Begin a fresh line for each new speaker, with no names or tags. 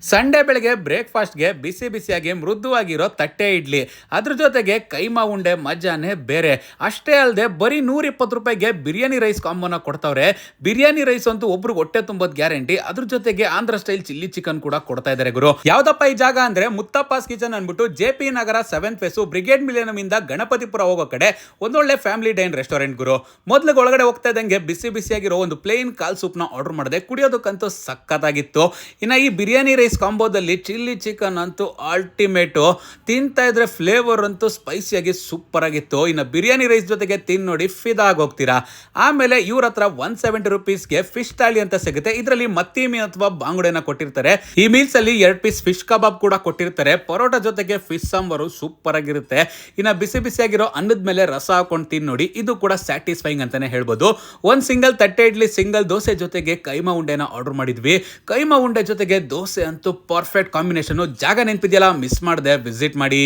Sunday ಬೆಳಗ್ಗೆ ಬ್ರೇಕ್ಫಾಸ್ಟ್ಗೆ ಬಿಸಿ ಬಿಸಿಯಾಗಿ ಮೃದುವಾಗಿರೋ ತಟ್ಟೆ ಇಡ್ಲಿ, ಅದ್ರ ಜೊತೆಗೆ ಕೈಮಾ ಉಂಡೆ ಮಜಾನೇ ಬೇರೆ. ಅಷ್ಟೇ ಅಲ್ಲದೆ ಬರೀ 120 ರೂಪಾಯಿಗೆ ಬಿರಿಯಾನಿ ರೈಸ್ ಕಾಂಬೋನ ಕೊಡ್ತಾವ್ರೆ. ಬಿರಿಯಾನಿ ರೈಸ್ ಅಂತೂ ಒಬ್ರಿಗೆ ಹೊಟ್ಟೆ ತುಂಬೋದು ಗ್ಯಾರಂಟಿ. ಅದ್ರ ಜೊತೆಗೆ ಆಂಧ್ರ ಸ್ಟೈಲ್ ಚಿಲ್ಲಿ ಚಿಕನ್ ಕೂಡ ಕೊಡ್ತಾ ಇದ್ದಾರೆ ಗುರು. ಯಾವ್ದಪ್ಪ ಈ ಜಾಗ ಅಂದ್ರೆ ಮುತ್ತಪ್ಪಾಸ್ ಕಿಚನ್ ಅನ್ಬಿಟ್ಟು JP ನಗರ 7th ಫೇಸು ಬ್ರಿಗೇಡ್ ಮಿಲೇನಿಯಂ ಇಂದ ಗಣಪತಿಪುರ ಹೋಗೋ ಕಡೆ ಒಂದೊಳ್ಳೆ ಫ್ಯಾಮಿಲಿ ಡೈನ್ ರೆಸ್ಟೋರೆಂಟ್ ಗುರು. ಮೊದ್ಲಿಗೆ ಒಳಗಡೆ ಹೋಗ್ತಾ ಇದ್ದಂಗೆ ಬಿಸಿ ಬಿಸಿಯಾಗಿರೋ ಒಂದು ಪ್ಲೇನ್ ಕಾಲ್ ಸೂಪ್ನ ಆರ್ಡರ್ ಮಾಡಿದೆ. ಕುಡಿಯೋದಕ್ಕಂತೂ ಸಖತ್ತಾಗಿತ್ತು. ಇನ್ನ ಈ ಬಿರಿಯಾನಿ ರೈಸ್ ಕಾಂಬೋದಲ್ಲಿ ಚಿಲ್ಲಿ ಚಿಕನ್ ಅಂತೂ ಅಲ್ಟಿಮೇಟು. ತಿಂತಾ ಇದ್ರೆ ಫ್ಲೇವರ್ ಅಂತೂ ಸ್ಪೈಸಿಯಾಗಿ ಸೂಪರ್ ಆಗಿತ್ತು. ಇನ್ನು ಬಿರಿಯಾನಿ ರೈಸ್ ಜೊತೆಗೆ ತಿನ್ ನೋಡಿ ಫಿದಾ ಆಗೋಗ್ತೀರಾ. ಆಮೇಲೆ ಇವ್ರ ಹತ್ರ 170 ರುಪೀಸ್ಗೆ ಫಿಶ್ ತಾಳಿ ಅಂತ ಸಿಗುತ್ತೆ. ಇದರಲ್ಲಿ ಮತ್ತಿ ಮೀನು ಅಥವಾ ಬಾಂಗುಡೆನ ಕೊಟ್ಟಿರ್ತಾರೆ. ಈ ಮೀಲ್ಸ್ ಅಲ್ಲಿ 2 ಪೀಸ್ ಫಿಶ್ ಕಬಾಬ್ ಕೂಡ ಕೊಟ್ಟಿರ್ತಾರೆ. ಪರೋಟ ಜೊತೆಗೆ ಫಿಶ್ ಸಾಂಬಾರು ಸೂಪರ್ ಆಗಿರುತ್ತೆ. ಇನ್ನು ಬಿಸಿ ಬಿಸಿಯಾಗಿರೋ ಅನ್ನದ ಮೇಲೆ ರಸ ಹಾಕೊಂಡು ತಿನ್ ನೋಡಿ, ಇದು ಕೂಡ ಸ್ಯಾಟಿಸ್ಫೈಯಿಂಗ್ ಅಂತಾನೆ ಹೇಳ್ಬೋದು. ಒಂದು ಸಿಂಗಲ್ ತಟ್ಟೆ ಇಡ್ಲಿ, ಸಿಂಗಲ್ ದೋಸೆ ಜೊತೆಗೆ ಕೈಮಾ ಉಂಡೆನ ಆರ್ಡರ್ ಮಾಡಿದ್ವಿ. ಕೈಮಾ ಉಂಡೆ ಜೊತೆಗೆ ದೋಸೆ ಅಂತೂ ಪರ್ಫೆಕ್ಟ್ ಕಾಂಬಿನೇಷನ್. ಜಾಗ ನೆನಪಿದೆಯಲ್ಲ, ಮಿಸ್ ಮಾಡದೆ ವಿಸಿಟ್ ಮಾಡಿ.